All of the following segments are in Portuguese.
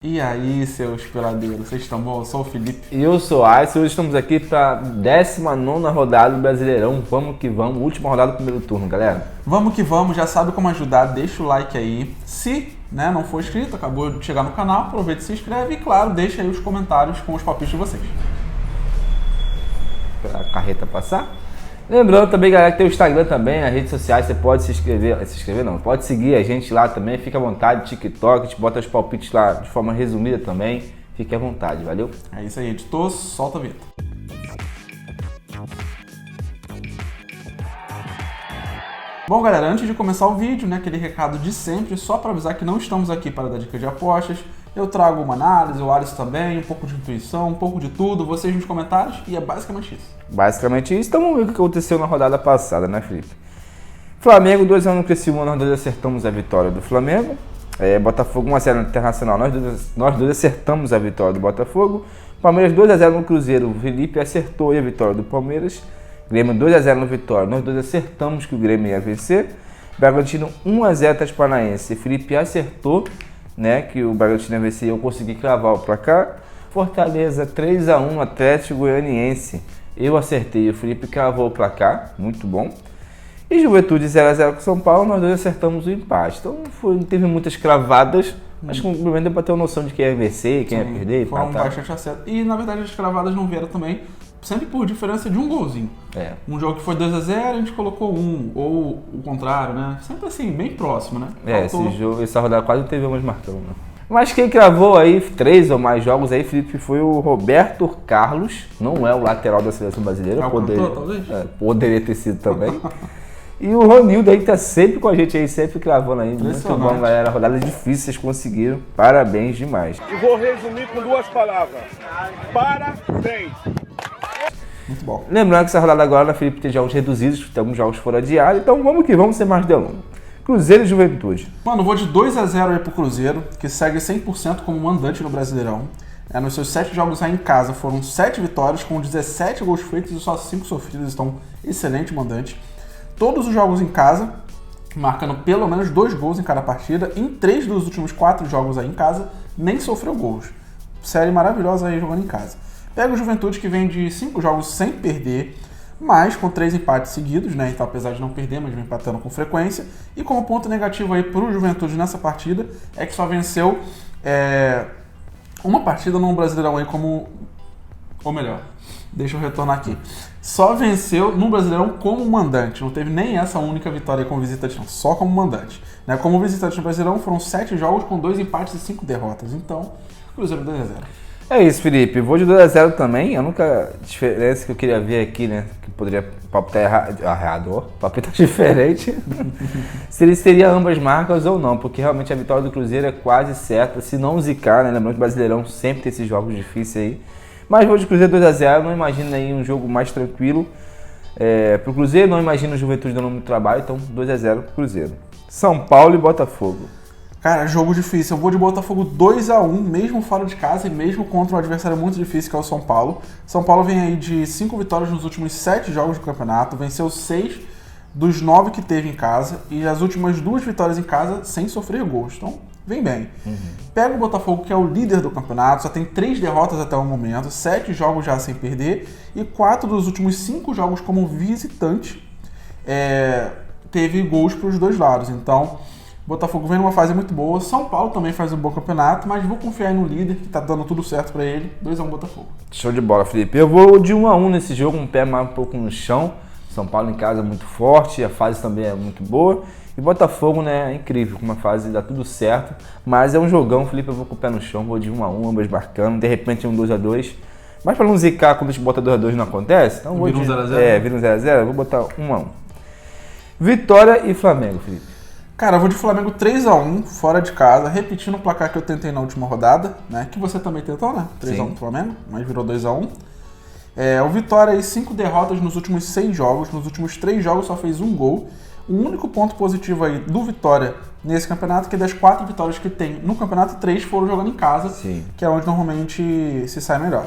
E aí, seus peladeiros, vocês estão bom? Eu sou o Felipe. E eu sou o Ais, hoje estamos aqui para a 19ª rodada do Brasileirão. Vamos que vamos, última rodada do primeiro turno, galera. Vamos que vamos, já sabe como ajudar, deixa o like aí. Se não for inscrito, acabou de chegar no canal, aproveita e se inscreve e, claro, deixa aí os comentários com os palpites de vocês. Para a carreta passar. Lembrando também, galera, que tem o Instagram também, as redes sociais, você pode pode seguir a gente lá também, fica à vontade, TikTok, a gente bota os palpites lá de forma resumida também, fique à vontade, valeu? É isso aí, editor, solta a vinheta. Bom, galera, antes de começar o vídeo, aquele recado de sempre, só para avisar que não estamos aqui para dar dicas de apostas. Eu trago uma análise, o Alisson também, um pouco de intuição, um pouco de tudo, vocês nos comentários, e é basicamente isso. Basicamente isso. Então vamos ver o que aconteceu na rodada passada, né, Felipe? Flamengo, 2x1 no Criciúma, nós dois acertamos a vitória do Flamengo. Botafogo, 1x0 no Internacional, nós dois acertamos a vitória do Botafogo. Palmeiras, 2x0 no Cruzeiro, o Felipe acertou a vitória do Palmeiras. Grêmio, 2x0 no Vitória, nós dois acertamos que o Grêmio ia vencer. Bragantino, 1x0 Atlético Paranaense, Felipe acertou, que o Bragantino ia vencer e eu consegui cravar o placar. Fortaleza, 3x1 Atlético Goianiense, eu acertei, o Felipe cravou o placar, muito bom. E Juventude 0x0 com São Paulo, nós dois acertamos o empate. Então não teve muitas cravadas, mas com o momento deu para ter uma noção de quem ia vencer, quem ia perder. Foram bastante acertos. E na verdade as cravadas não vieram também, sempre por diferença de um golzinho. Um jogo que foi 2x0, a gente colocou 1, ou o contrário, Sempre assim, bem próximo, Essa rodada quase não teve mais marcando, Mas quem cravou aí 3 ou mais jogos aí, Felipe, foi o Roberto Carlos, não é o lateral da seleção brasileira, poderia ter sido também. E o Ronildo aí que tá sempre com a gente aí, sempre cravando aí. Muito bom, galera. Rodada difícil, vocês conseguiram. Parabéns demais. E vou resumir com 2 palavras. Parabéns. Muito bom. Lembrando que essa rodada agora, Felipe, tem jogos reduzidos, tem alguns jogos fora de área, então vamos que vamos ser mais delongo. Cruzeiro e Juventude. Mano, eu vou de 2x0 aí pro Cruzeiro, que segue 100% como mandante no Brasileirão. Nos seus 7 jogos aí em casa foram 7 vitórias, com 17 gols feitos e só 5 sofridos, então excelente mandante. Todos os jogos em casa, marcando pelo menos 2 gols em cada partida. Em 3 dos últimos 4 jogos aí em casa, nem sofreu gols. Série maravilhosa aí jogando em casa. Pega o Juventude, que vem de 5 jogos sem perder, mas com 3 empates seguidos, Então, apesar de não perder, mas vem empatando com frequência. E como ponto negativo aí pro Juventude nessa partida, é que só venceu uma partida no Brasileirão aí ou melhor, deixa eu retornar aqui. Só venceu no Brasileirão como mandante. Não teve nem essa única vitória como visitante, não. Só como mandante. Como visitante no Brasileirão, foram 7 jogos com 2 empates e 5 derrotas. Então, Cruzeiro 2x0. É isso, Felipe. Vou de 2x0 também. A única diferença que eu queria ver aqui, que poderia palpitar errado, palpitar diferente, seria ambas marcas ou não, porque realmente a vitória do Cruzeiro é quase certa, se não zicar, Lembrando que o Brasileirão sempre tem esses jogos difíceis aí. Mas vou de Cruzeiro 2x0, não imagino aí um jogo mais tranquilo pro Cruzeiro, não imagino o Juventude dando muito trabalho, então 2x0 pro Cruzeiro. São Paulo e Botafogo. Cara, jogo difícil. Eu vou de Botafogo 2x1, mesmo fora de casa e mesmo contra um adversário muito difícil que é o São Paulo. São Paulo vem aí de 5 vitórias nos últimos 7 jogos do campeonato, venceu 6 dos 9 que teve em casa e as últimas 2 vitórias em casa sem sofrer gols. Então, vem bem. Pega o Botafogo, que é o líder do campeonato, só tem 3 derrotas até o momento, 7 jogos já sem perder e 4 dos últimos 5 jogos como visitante teve gols para os dois lados. Então, Botafogo vem numa fase muito boa. São Paulo também faz um bom campeonato, mas vou confiar no líder, que tá dando tudo certo para ele. 2x1 Botafogo. Show de bola, Felipe. Eu vou de 1x1 nesse jogo, um pé mais um pouco no chão. São Paulo em casa é muito forte, a fase também é muito boa. E Botafogo, é incrível, com uma fase dá tudo certo. Mas é um jogão, Felipe, eu vou com o pé no chão, vou de 1x1, ambas marcando. De repente um 2x2. Mas para não zicar quando a gente bota 2x2 não acontece, então vira um 0x0? Vira um 0x0, eu vou botar 1x1. Vitória e Flamengo, Felipe. Cara, eu vou de Flamengo 3x1, fora de casa, repetindo o placar que eu tentei na última rodada, Que você também tentou, 3x1 pro Flamengo, mas virou 2x1. O Vitória aí, 5 derrotas nos últimos 6 jogos, nos últimos 3 jogos só fez 1 gol. O único ponto positivo aí do Vitória nesse campeonato é que das 4 vitórias que tem no campeonato, 3 foram jogando em casa, que é onde normalmente se sai melhor.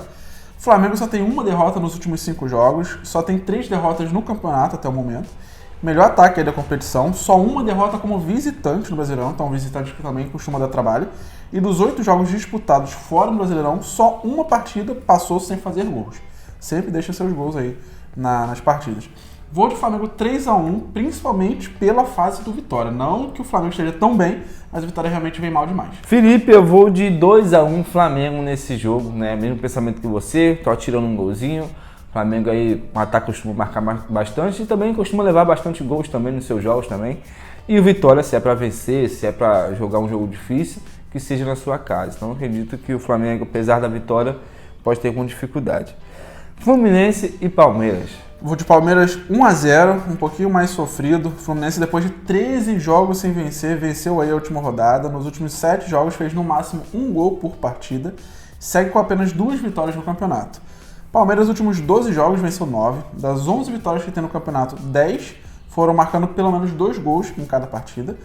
O Flamengo só tem 1 derrota nos últimos 5 jogos, só tem 3 derrotas no campeonato até o momento. melhor ataque aí da competição, só uma derrota como visitante no Brasileirão, então visitante que também costuma dar trabalho. E dos 8 jogos disputados fora do Brasileirão, só uma partida passou sem fazer gols. Sempre deixa seus gols aí nas partidas. Vou de Flamengo 3-1, principalmente pela fase do Vitória. Não que o Flamengo esteja tão bem, mas o Vitória realmente vem mal demais. Felipe, eu vou de 2-1 Flamengo nesse jogo, né? Mesmo pensamento que você, tô atirando um golzinho. Flamengo aí, o ataque costuma marcar bastante e também costuma levar bastante gols também nos seus jogos também. E o Vitória, se é para vencer, se é para jogar um jogo difícil, que seja na sua casa. Então eu acredito que o Flamengo, apesar da vitória, pode ter com dificuldade. Fluminense e Palmeiras. Vou de Palmeiras 1-0, um pouquinho mais sofrido. Fluminense, depois de 13 jogos sem vencer, venceu aí a última rodada. Nos últimos 7 jogos fez no máximo um gol por partida. Segue com apenas 2 vitórias no campeonato. Palmeiras, nos últimos 12 jogos, venceu 9. Das 11 vitórias que tem no campeonato, 10 foram marcando pelo menos 2 gols em cada partida.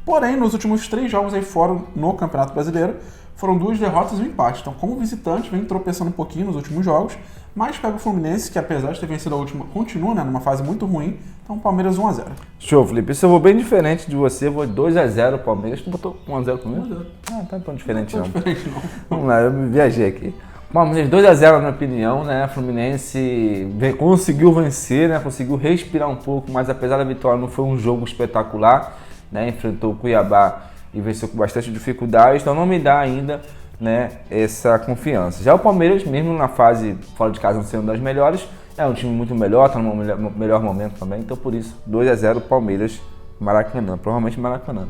Porém, nos últimos 3 jogos aí fora no Campeonato Brasileiro, foram 2 derrotas e um empate. Então, como visitante, vem tropeçando um pouquinho nos últimos jogos, mas pega o Fluminense, que apesar de ter vencido a última, continua numa fase muito ruim. Então, Palmeiras 1-0. Show, Felipe. Isso eu vou bem diferente de você, vou 2-0 Palmeiras. Tu botou 1-0 comigo? 1-0. Ah, tá tão diferente não. Diferente não. Vamos lá, eu me viajei aqui. Palmeiras 2-0 na minha opinião, né? Fluminense conseguiu vencer, né? Conseguiu respirar um pouco, mas apesar da vitória não foi um jogo espetacular, né? Enfrentou o Cuiabá e venceu com bastante dificuldade, então não me dá ainda, né, essa confiança. Já o Palmeiras, mesmo na fase fora de casa não sendo das melhores, é um time muito melhor, está no melhor momento também, então por isso 2-0 Palmeiras, Maracanã, provavelmente Maracanã.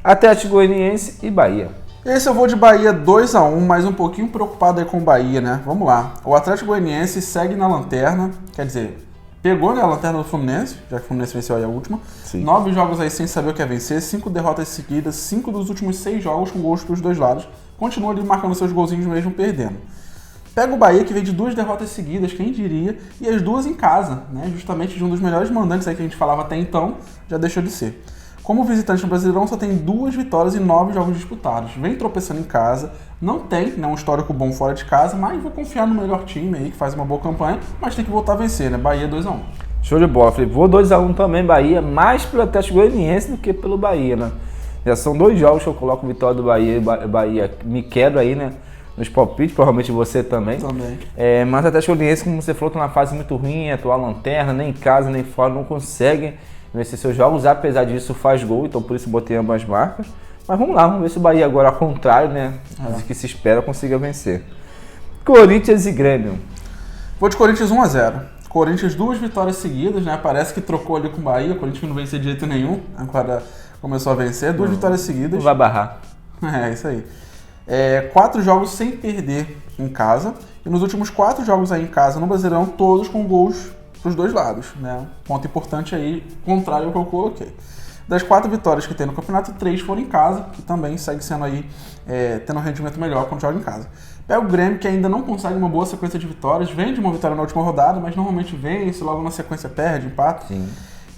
Atlético Goianiense e Bahia. Esse eu vou de Bahia 2-1, mas um pouquinho preocupado aí com o Bahia, né? Vamos lá. O Atlético Goianiense segue na lanterna, quer dizer, pegou, né, a lanterna do Fluminense, já que o Fluminense venceu aí a última. Sim. 9 jogos aí sem saber o que é vencer, 5 derrotas seguidas, 5 dos últimos 6 jogos com gols dos dois lados. Continua ali marcando seus golzinhos mesmo perdendo. Pega o Bahia, que vem de 2 derrotas seguidas, quem diria, e as 2 em casa, né? Justamente de um dos melhores mandantes aí que a gente falava até então, já deixou de ser. Como visitante no Brasileirão, só tem 2 vitórias e 9 jogos disputados. Vem tropeçando em casa, não tem, né, um histórico bom fora de casa, mas vou confiar no melhor time aí, que faz uma boa campanha, mas tem que voltar a vencer, né? Bahia 2-1. Show de bola, Felipe. Vou 2-1 também, Bahia, mais pelo Atlético Goianiense do que pelo Bahia, né? Já são 2 jogos que eu coloco vitória do Bahia e Bahia me quebra aí, né? Nos palpites, provavelmente você também. Também. Mas o Atlético Goianiense, como você falou, tá numa fase muito ruim, atual lanterna, nem em casa, nem fora, não consegue vencer seus jogos, apesar disso faz gol, então por isso botei ambas marcas. Mas vamos lá, vamos ver se o Bahia agora, ao contrário, né? Do que se espera, consiga vencer. Corinthians e Grêmio. Vou de Corinthians 1-0. Corinthians 2 vitórias seguidas, né? Parece que trocou ali com o Bahia, o Corinthians não vencia de jeito nenhum, agora começou a vencer, 2 vitórias seguidas. Não vai barrar. É, isso aí. 4 jogos sem perder em casa, e nos últimos 4 jogos aí em casa no Brasileirão, todos com gols para os dois lados, né? Ponto importante aí, contrário ao que eu coloquei. Das 4 vitórias que tem no campeonato, 3 foram em casa, que também segue sendo aí, tendo um rendimento melhor quando joga em casa. Pega o Grêmio, que ainda não consegue uma boa sequência de vitórias, vem de uma vitória na última rodada, mas normalmente vence, logo na sequência perde, empata. Sim.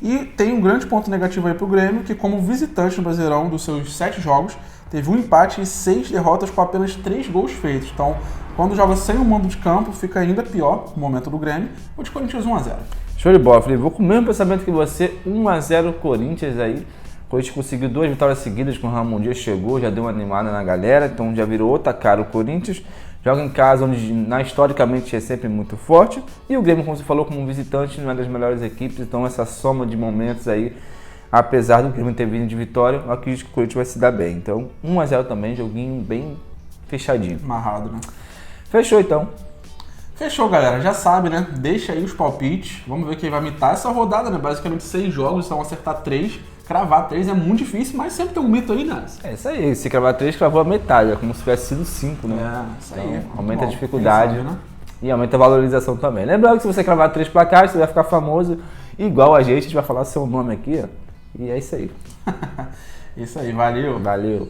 E tem um grande ponto negativo aí pro Grêmio, que como visitante no Brasileirão, dos seus 7 jogos, teve um empate e 6 derrotas com apenas 3 gols feitos. Então, quando joga sem o mando de campo, fica ainda pior o momento do Grêmio. Vou de Corinthians 1-0. Show de bola, Felipe. Vou com o mesmo pensamento que você, 1-0 Corinthians aí. O Corinthians conseguiu 2 vitórias seguidas, com o Ramon Dias chegou, já deu uma animada na galera, então já virou outra cara o Corinthians. Joga em casa, onde historicamente é sempre muito forte. E o Grêmio, como você falou, como visitante, não é das melhores equipes, então essa soma de momentos aí, apesar do Grêmio ter vindo de vitória, eu acredito que o Corinthians vai se dar bem. Então, 1-0 também, joguinho bem fechadinho. Amarrado, né? Fechou então. Fechou, galera. Já sabe, né? Deixa aí os palpites. Vamos ver quem vai mitar essa rodada, né? Basicamente 6 jogos, então acertar 3. Cravar 3 é muito difícil, mas sempre tem um mito aí, né? É isso aí. Se cravar 3, cravou a metade. É como se tivesse sido 5, né? Isso aí. Então, aumenta a Bom, dificuldade, quem sabe, né? E aumenta a valorização também. Lembrando que se você cravar 3 placares, você vai ficar famoso igual a gente vai falar seu nome aqui, ó. E é isso aí. Isso aí, valeu. Valeu.